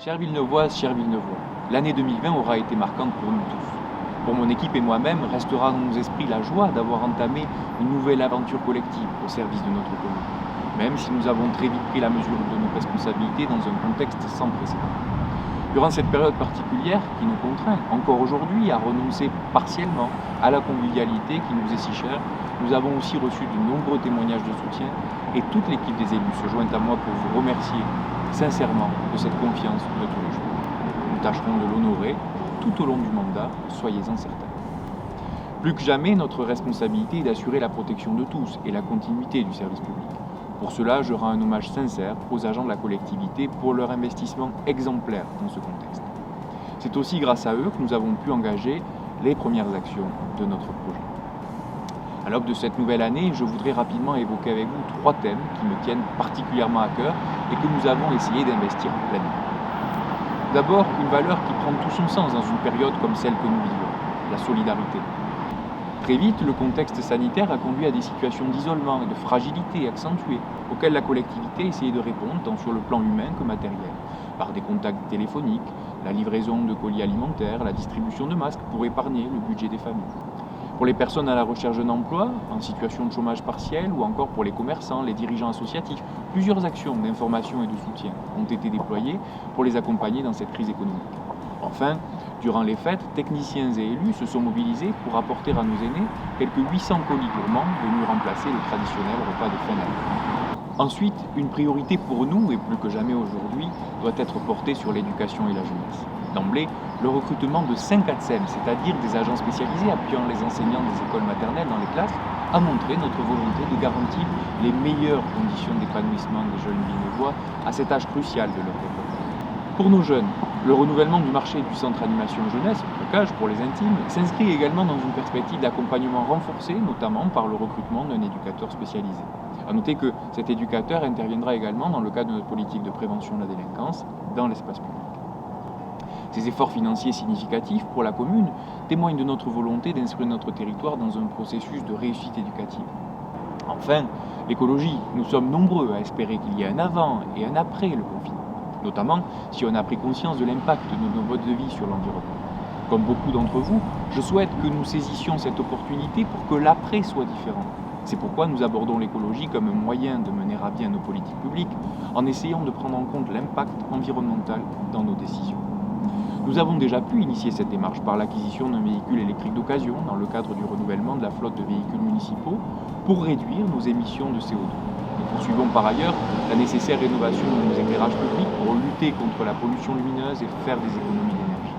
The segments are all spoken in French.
Chères Villeneuvoises, chers Villeneuvois, l'année 2020 aura été marquante pour nous tous. Pour mon équipe et moi-même, restera dans nos esprits la joie d'avoir entamé une nouvelle aventure collective au service de notre commune, même si nous avons très vite pris la mesure de nos responsabilités dans un contexte sans précédent. Durant cette période particulière qui nous contraint encore aujourd'hui à renoncer partiellement à la convivialité qui nous est si chère, nous avons aussi reçu de nombreux témoignages de soutien et toute l'équipe des élus se joint à moi pour vous remercier sincèrement de cette confiance de tous les jours. Nous tâcherons de l'honorer tout au long du mandat, soyez-en certains. Plus que jamais, notre responsabilité est d'assurer la protection de tous et la continuité du service public. Pour cela, je rends un hommage sincère aux agents de la collectivité pour leur investissement exemplaire dans ce contexte. C'est aussi grâce à eux que nous avons pu engager les premières actions de notre projet. À l'aube de cette nouvelle année, je voudrais rapidement évoquer avec vous 3 thèmes qui me tiennent particulièrement à cœur et que nous avons essayé d'investir pleinement. D'abord, une valeur qui prend tout son sens dans une période comme celle que nous vivons, la solidarité. Très vite, le contexte sanitaire a conduit à des situations d'isolement et de fragilité accentuées, auxquelles la collectivité a essayé de répondre tant sur le plan humain que matériel, par des contacts téléphoniques, la livraison de colis alimentaires, la distribution de masques pour épargner le budget des familles. Pour les personnes à la recherche d'un emploi, en situation de chômage partiel ou encore pour les commerçants, les dirigeants associatifs, plusieurs actions d'information et de soutien ont été déployées pour les accompagner dans cette crise économique. Enfin, durant les fêtes, techniciens et élus se sont mobilisés pour apporter à nos aînés quelques 800 colis gourmands venus remplacer le traditionnel repas de fin d'année. Ensuite, une priorité pour nous, et plus que jamais aujourd'hui, doit être portée sur l'éducation et la jeunesse. D'emblée, le recrutement de 5 ATSEM, c'est-à-dire des agents spécialisés appuyant les enseignants des écoles maternelles dans les classes, a montré notre volonté de garantir les meilleures conditions d'épanouissement des jeunes Villeneuvois à cet âge crucial de leur développement. Pour nos jeunes, le renouvellement du marché du centre animation jeunesse, le CAJ pour les intimes, s'inscrit également dans une perspective d'accompagnement renforcé, notamment par le recrutement d'un éducateur spécialisé. A noter que cet éducateur interviendra également dans le cadre de notre politique de prévention de la délinquance dans l'espace public. Ces efforts financiers significatifs pour la commune témoignent de notre volonté d'inscrire notre territoire dans un processus de réussite éducative. Enfin, l'écologie, nous sommes nombreux à espérer qu'il y ait un avant et un après le confinement, notamment si on a pris conscience de l'impact de nos modes de vie sur l'environnement. Comme beaucoup d'entre vous, je souhaite que nous saisissions cette opportunité pour que l'après soit différent. C'est pourquoi nous abordons l'écologie comme un moyen de mener à bien nos politiques publiques en essayant de prendre en compte l'impact environnemental dans nos décisions. Nous avons déjà pu initier cette démarche par l'acquisition d'un véhicule électrique d'occasion dans le cadre du renouvellement de la flotte de véhicules municipaux pour réduire nos émissions de CO2. Nous poursuivons par ailleurs la nécessaire rénovation de nos éclairages publics pour lutter contre la pollution lumineuse et faire des économies d'énergie.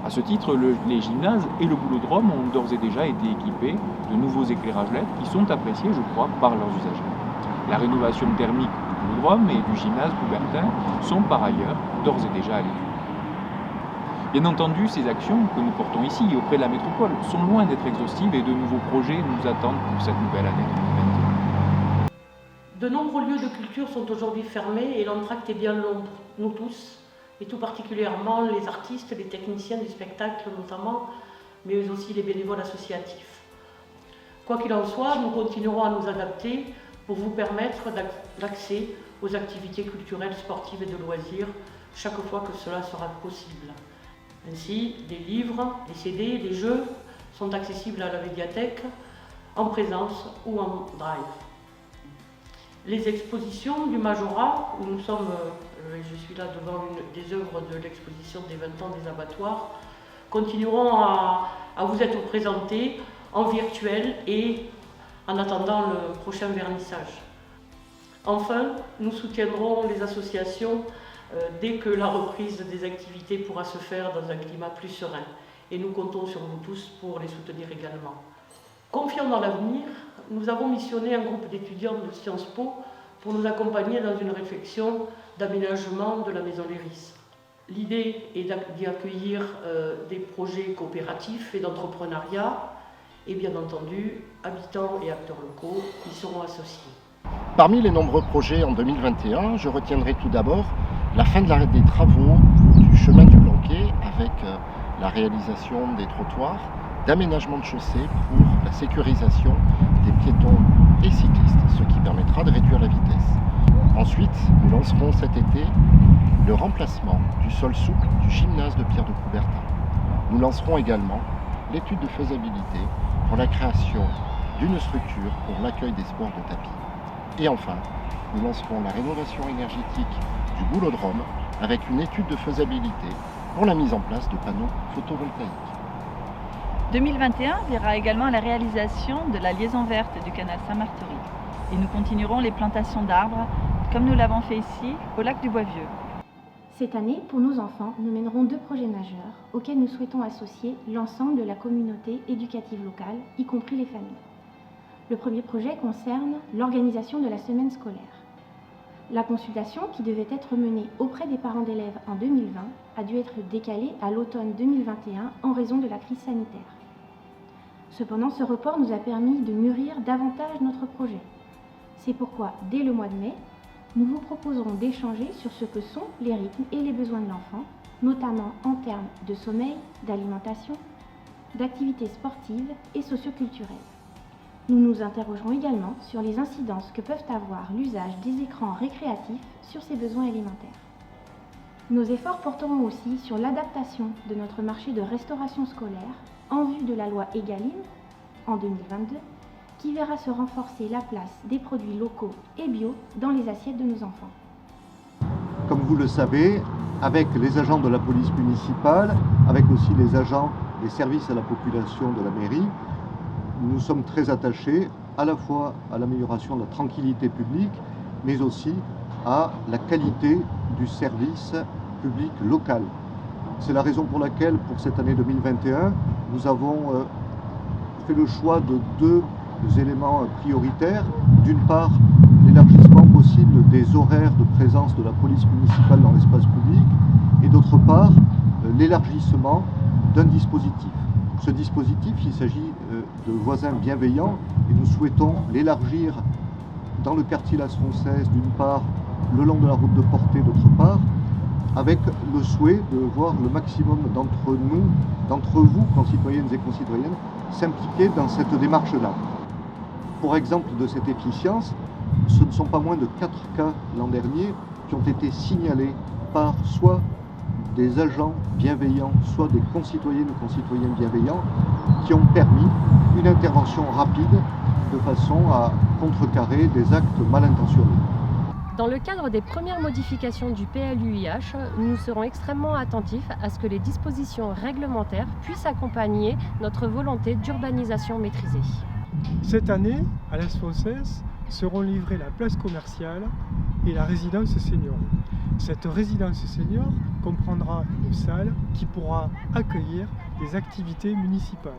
À ce titre, les gymnases et le boulodrome ont d'ores et déjà été équipés de nouveaux éclairages LED qui sont appréciés, je crois, par leurs usagers. La rénovation thermique du boulodrome et du gymnase Coubertin sont par ailleurs d'ores et déjà à l'étude. Bien entendu, ces actions que nous portons ici et auprès de la métropole sont loin d'être exhaustives et de nouveaux projets nous attendent pour cette nouvelle année 2021. De nombreux lieux de culture sont aujourd'hui fermés et l'entracte est bien long, nous tous, et tout particulièrement les artistes, les techniciens du spectacle notamment, mais aussi les bénévoles associatifs. Quoi qu'il en soit, nous continuerons à nous adapter pour vous permettre d'accès aux activités culturelles, sportives et de loisirs chaque fois que cela sera possible. Ainsi, les livres, les CD, les jeux sont accessibles à la médiathèque, en présence ou en drive. Les expositions du Majorat, où nous sommes, je suis là devant une des œuvres de l'exposition des 20 ans des abattoirs, continueront à vous être présentées en virtuel et en attendant le prochain vernissage. Enfin, nous soutiendrons les associations dès que la reprise des activités pourra se faire dans un climat plus serein. Et nous comptons sur vous tous pour les soutenir également. Confiants dans l'avenir, nous avons missionné un groupe d'étudiants de Sciences Po pour nous accompagner dans une réflexion d'aménagement de la Maison Léris. L'idée est d'y accueillir des projets coopératifs et d'entrepreneuriat, et bien entendu, habitants et acteurs locaux y seront associés. Parmi les nombreux projets en 2021, je retiendrai tout d'abord la fin de l'arrêt des travaux du chemin du Blanquet avec la réalisation des trottoirs, d'aménagement de chaussées pour la sécurisation des piétons et cyclistes, ce qui permettra de réduire la vitesse. Ensuite, nous lancerons cet été le remplacement du sol souple du gymnase de Pierre de Coubertin. Nous lancerons également l'étude de faisabilité pour la création d'une structure pour l'accueil des sports de tapis. Et enfin, nous lancerons la rénovation énergétique du boulodrome avec une étude de faisabilité pour la mise en place de panneaux photovoltaïques. 2021 verra également la réalisation de la liaison verte du canal Saint-Marthery. Et nous continuerons les plantations d'arbres, comme nous l'avons fait ici, au lac du Bois-Vieux. Cette année, pour nos enfants, nous mènerons 2 projets majeurs auxquels nous souhaitons associer l'ensemble de la communauté éducative locale, y compris les familles. Le premier projet concerne l'organisation de la semaine scolaire. La consultation, qui devait être menée auprès des parents d'élèves en 2020, a dû être décalée à l'automne 2021 en raison de la crise sanitaire. Cependant, ce report nous a permis de mûrir davantage notre projet. C'est pourquoi, dès le mois de mai, nous vous proposerons d'échanger sur ce que sont les rythmes et les besoins de l'enfant, notamment en termes de sommeil, d'alimentation, d'activités sportives et socioculturelles. Nous nous interrogerons également sur les incidences que peuvent avoir l'usage des écrans récréatifs sur ces besoins élémentaires. Nos efforts porteront aussi sur l'adaptation de notre marché de restauration scolaire en vue de la loi Egalim en 2022, qui verra se renforcer la place des produits locaux et bio dans les assiettes de nos enfants. Comme vous le savez, avec les agents de la police municipale, avec aussi les agents des services à la population de la mairie, nous sommes très attachés à la fois à l'amélioration de la tranquillité publique, mais aussi à la qualité du service public local. C'est la raison pour laquelle, pour cette année 2021, nous avons fait le choix de 2 éléments prioritaires. D'une part, l'élargissement possible des horaires de présence de la police municipale dans l'espace public, et d'autre part, l'élargissement d'un dispositif. Ce dispositif, il s'agit de voisins bienveillants, et nous souhaitons l'élargir dans le quartier Las Roncesses, d'une part, le long de la route de Portée, d'autre part, avec le souhait de voir le maximum d'entre nous, d'entre vous, concitoyennes et concitoyennes, s'impliquer dans cette démarche-là. Pour exemple de cette efficience, ce ne sont pas moins de 4 cas l'an dernier qui ont été signalés par soit des agents bienveillants, soit des concitoyennes ou concitoyens bienveillants, qui ont permis une intervention rapide de façon à contrecarrer des actes mal intentionnés. Dans le cadre des premières modifications du PLUIH, nous serons extrêmement attentifs à ce que les dispositions réglementaires puissent accompagner notre volonté d'urbanisation maîtrisée. Cette année, à Las Roncesses, seront livrées la place commerciale et la résidence senior. Cette résidence senior comprendra une salle qui pourra accueillir des activités municipales.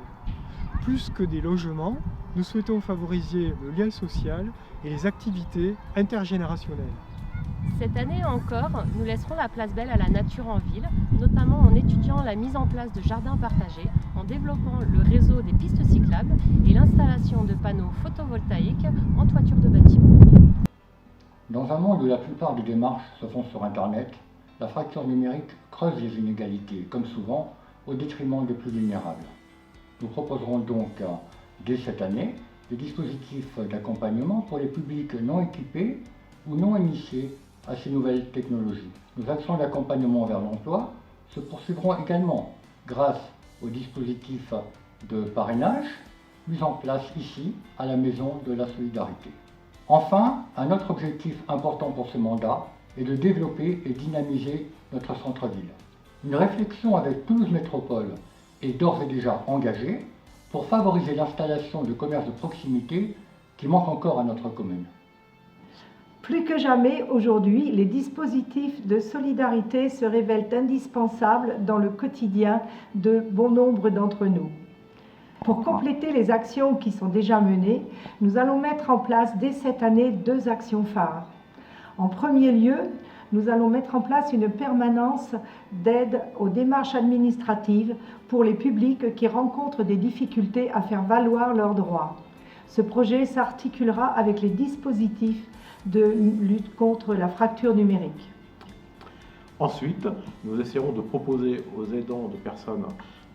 Plus que des logements, nous souhaitons favoriser le lien social et les activités intergénérationnelles. Cette année encore, nous laisserons la place belle à la nature en ville, notamment en étudiant la mise en place de jardins partagés, en développant le réseau des pistes cyclables et l'installation de panneaux photovoltaïques en toiture de bâtiments. Dans un monde où la plupart des démarches se font sur Internet, la fracture numérique creuse les inégalités, comme souvent, au détriment des plus vulnérables. Nous proposerons donc, dès cette année, des dispositifs d'accompagnement pour les publics non équipés ou non initiés à ces nouvelles technologies. Nos actions d'accompagnement vers l'emploi se poursuivront également grâce au dispositif de parrainage mis en place ici, à la Maison de la Solidarité. Enfin, un autre objectif important pour ce mandat est de développer et dynamiser notre centre-ville. Une réflexion avec Toulouse Métropole est d'ores et déjà engagée pour favoriser l'installation de commerces de proximité qui manquent encore à notre commune. Plus que jamais aujourd'hui, les dispositifs de solidarité se révèlent indispensables dans le quotidien de bon nombre d'entre nous. Pour compléter les actions qui sont déjà menées, nous allons mettre en place dès cette année 2 actions phares. En premier lieu, nous allons mettre en place une permanence d'aide aux démarches administratives pour les publics qui rencontrent des difficultés à faire valoir leurs droits. Ce projet s'articulera avec les dispositifs de lutte contre la fracture numérique. Ensuite, nous essaierons de proposer aux aidants de personnes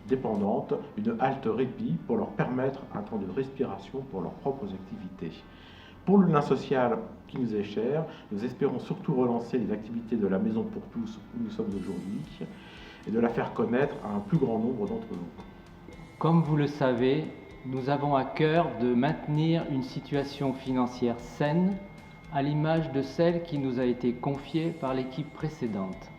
dépendantes une halte répit pour leur permettre un temps de respiration pour leurs propres activités. Pour le lien social qui nous est cher, nous espérons surtout relancer les activités de la Maison pour tous où nous sommes aujourd'hui et de la faire connaître à un plus grand nombre d'entre nous. Comme vous le savez, nous avons à cœur de maintenir une situation financière saine à l'image de celle qui nous a été confiée par l'équipe précédente.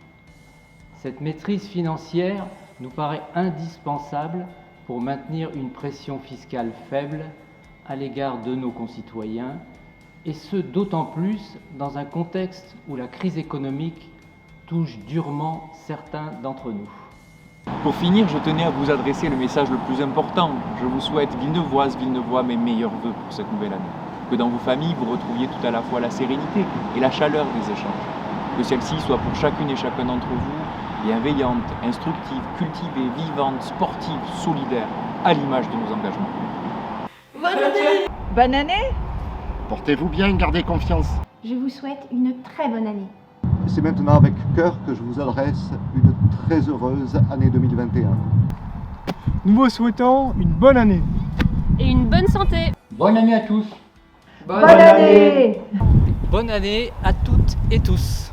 Cette maîtrise financière nous paraît indispensable pour maintenir une pression fiscale faible à l'égard de nos concitoyens, et ce d'autant plus dans un contexte où la crise économique touche durement certains d'entre nous. Pour finir, je tenais à vous adresser le message le plus important. Je vous souhaite, Villeneuvoises, Villeneuvois, mes meilleurs vœux pour cette nouvelle année. Que dans vos familles, vous retrouviez tout à la fois la sérénité et la chaleur des échanges. Que celle-ci soit pour chacune et chacun d'entre vous bienveillante, instructive, cultivée, vivante, sportive, solidaire, à l'image de nos engagements. Bonne année! Bonne année! Portez-vous bien, gardez confiance. Je vous souhaite une très bonne année. C'est maintenant avec cœur que je vous adresse une très heureuse année 2021. Nous vous souhaitons une bonne année. Et une bonne santé. Bonne année à tous. Bonne année! Bonne année à toutes et tous.